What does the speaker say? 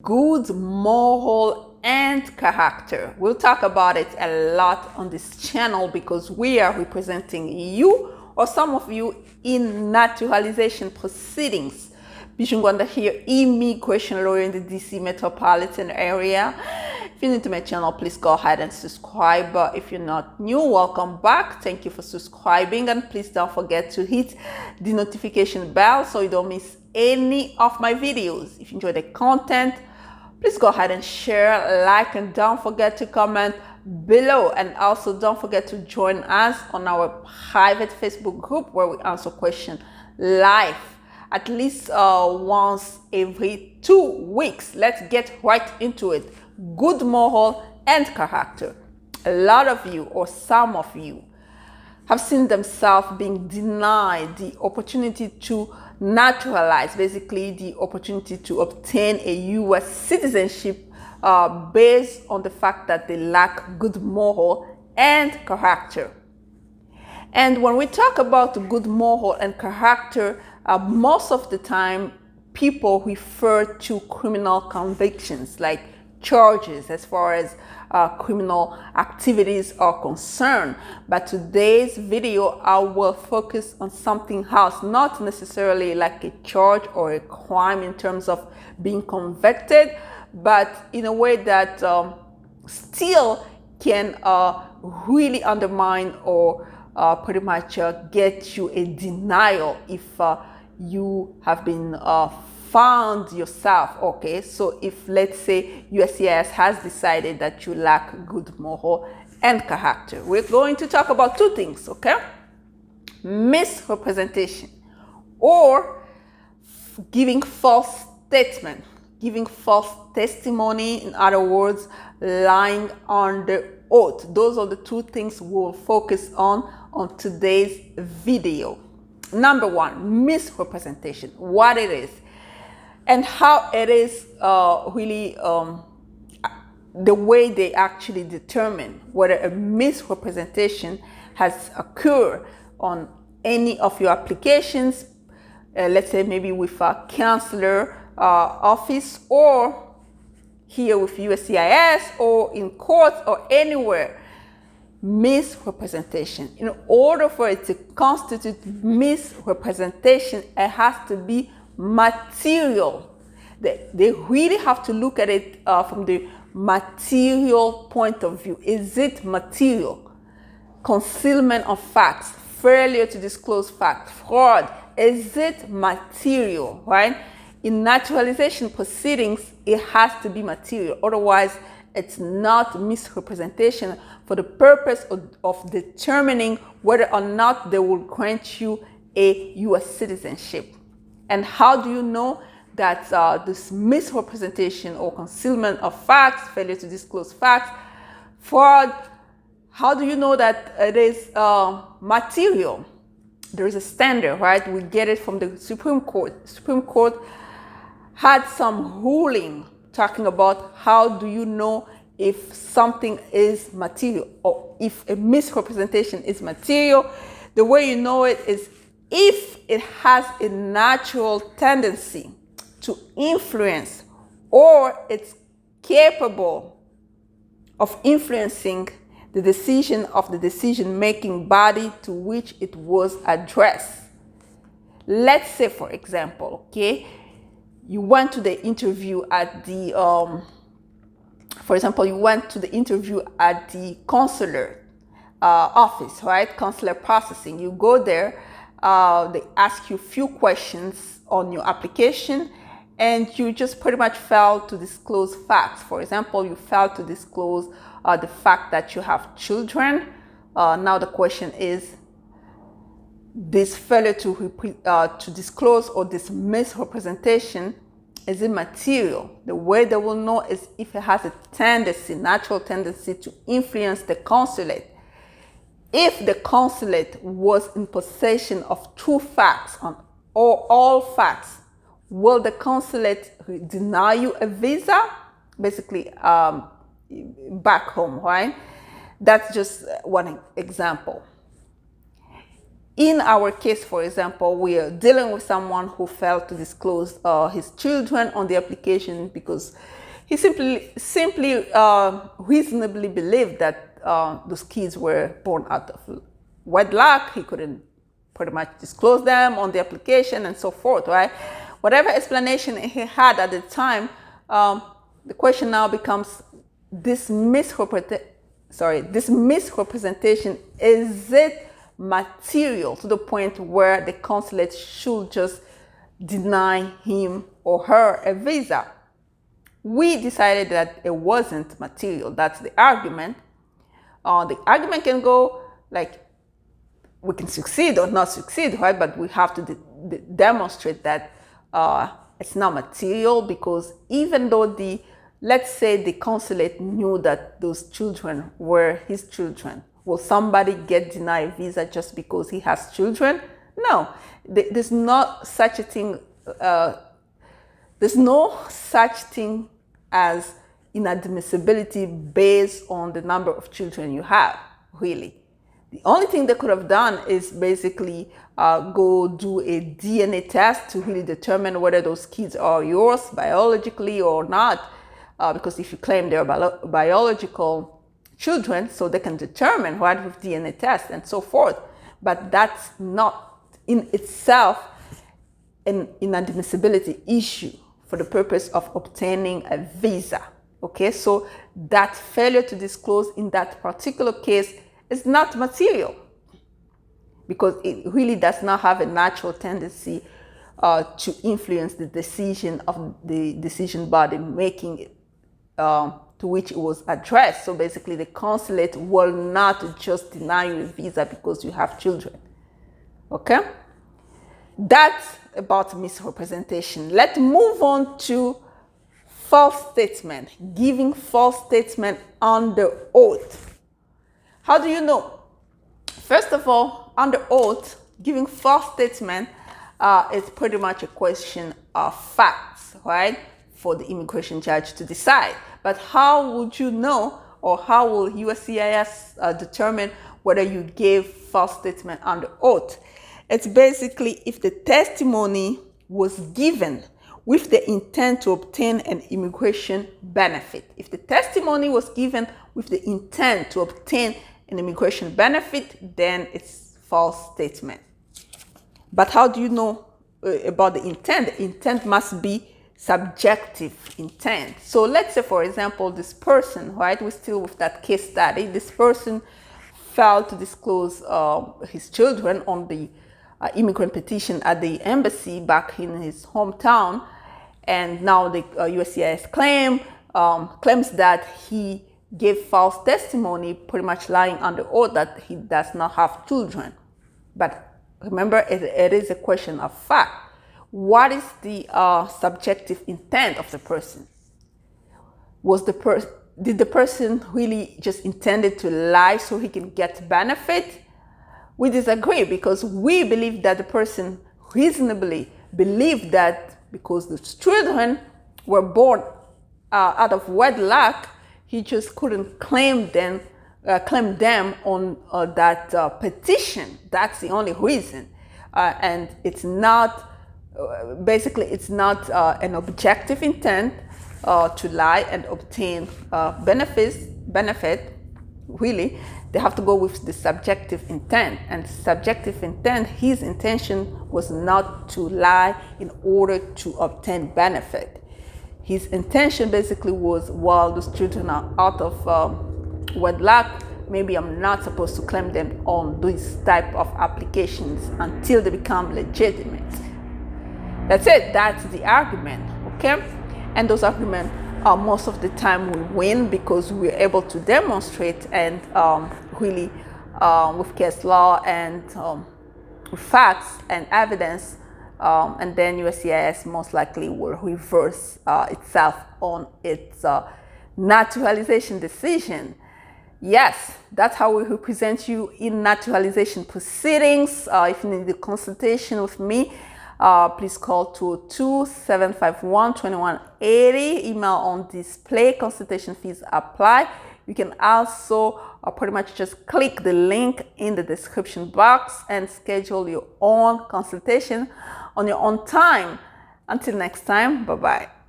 good moral and character. We'll talk about it a lot on this channel because we are representing you or some of you in naturalization proceedings. Bijoux Ngwanda here, immigration lawyer in the DC metropolitan area. If you're new to my channel, please go ahead and subscribe. If you're not new, welcome back. Thank you for subscribing, and please don't forget to hit the notification bell so you don't miss any of my videos. If you enjoy the content, please go ahead and share, like, and don't forget to comment below. And also don't forget to join us on our private Facebook group where we answer questions live at least once every 2 weeks. Let's get right into it. Good moral and character. A lot of you, or some of you, have seen themselves being denied the opportunity to naturalize, basically the opportunity to obtain a U.S. citizenship based on the fact that they lack good moral and character. And when we talk about good moral and character, most of the time people refer to criminal convictions, like charges as far as criminal activities are concerned. But today's video, I will focus on something else, not necessarily like a charge or a crime in terms of being convicted, but in a way that still can really undermine or pretty much get you a denial if you have been found yourself. Okay, so if, let's say, USCIS has decided that you lack good moral and character, we're going to talk about two things. Okay, misrepresentation, or giving false statement, giving false testimony, in other words, lying under oath. Those are the two things we'll focus on today's video. Number one, misrepresentation, what it is and how it is really the way they actually determine whether a misrepresentation has occurred on any of your applications, let's say maybe with a counselor office, or here with USCIS, or in court, or anywhere. Misrepresentation. In order for it to constitute misrepresentation, it has to be material. They really have to look at it from the material point of view. Is it material? Concealment of facts, failure to disclose facts, fraud. Is it material, right? In naturalization proceedings, it has to be material. Otherwise, it's not misrepresentation for the purpose of determining whether or not they will grant you a U.S. citizenship. And how do you know that this misrepresentation or concealment of facts, failure to disclose facts, fraud, how do you know that it is material? There is a standard, right? We get it from the Supreme Court. Supreme Court had some ruling talking about how do you know if something is material or if a misrepresentation is material. The way you know it is if it has a natural tendency to influence, or it's capable of influencing the decision of the decision-making body to which it was addressed. Let's say, for example, okay, you went to the interview at the, for example, you went to the interview at the consular office, right? Consular processing. You go there, they ask you a few questions on your application, and you just pretty much failed to disclose facts. For example, you failed to disclose the fact that you have children. Now the question is, this failure to disclose or this misrepresentation, is it material? The way they will know is if it has a tendency, natural tendency to influence the consulate. If the consulate was in possession of true facts or all facts, will the consulate deny you a visa? Basically, back home, right? That's just one example. in our case, for example, we are dealing with someone who failed to disclose his children on the application because he simply reasonably believed that those kids were born out of wedlock. He couldn't pretty much disclose them on the application and so forth, right? Whatever explanation he had at the time, the question now becomes, this misrepresentation, is it material to the point where the consulate should just deny him or her a visa? We decided that it wasn't material. That's the argument. The argument can go like, we can succeed or not succeed, right? But we have to demonstrate that it's not material, because even though let's say the consulate knew that those children were his children, will somebody get denied a visa just because he has children? No, there's not such a thing. There's no such thing as inadmissibility based on the number of children you have, really. The only thing they could have done is basically go do a DNA test to really determine whether those kids are yours biologically or not. Because if you claim they're biological children, so they can determine, right, with DNA tests and so forth. But that's not in itself an inadmissibility issue for the purpose of obtaining a visa. Okay, so that failure to disclose in that particular case is not material, because it really does not have a natural tendency to influence the decision of the decision body making it, to which it was addressed. So basically, the consulate will not just deny you a visa because you have children. Okay? That's about misrepresentation. Let's move on to false statement, giving false statement under oath. How do you know? First of all, under oath, giving false statement is pretty much a question of facts, right, for the immigration judge to decide. But how would you know, or how will USCIS determine whether you gave false statement under oath? It's basically if the testimony was given with the intent to obtain an immigration benefit. If the testimony was given with the intent to obtain an immigration benefit, then it's false statement. But how do you know about the intent? The intent must be subjective intent. So let's say, for example, this person, right, we're still with that case study, this person failed to disclose his children on the immigrant petition at the embassy back in his hometown, and now the USCIS claims that he gave false testimony, pretty much lying under oath that he does not have children. But remember, it is a question of fact. What is the subjective intent of the person? Did the person really just intended to lie so he can get benefit? We disagree, because we believe that the person reasonably believed that because the children were born out of wedlock, he just couldn't claim them on that petition. That's the only reason. And it's not, basically, it's not an objective intent to lie and obtain benefit. Really, they have to go with the subjective intent. And subjective intent, his intention was not to lie in order to obtain benefit. His intention basically was, while those children are out of wedlock, maybe I'm not supposed to claim them on this type of applications until they become legitimate. That's it. That's the argument. Okay? And those arguments, most of the time we win, because we're able to demonstrate and really with case law and with facts and evidence, and then USCIS most likely will reverse itself on its naturalization decision. Yes, that's how we represent you in naturalization proceedings. If you need a consultation with me, please call 202-751-2180. Email on display. Consultation fees apply. You can also pretty much just click the link in the description box and schedule your own consultation on your own time. Until next time, bye-bye.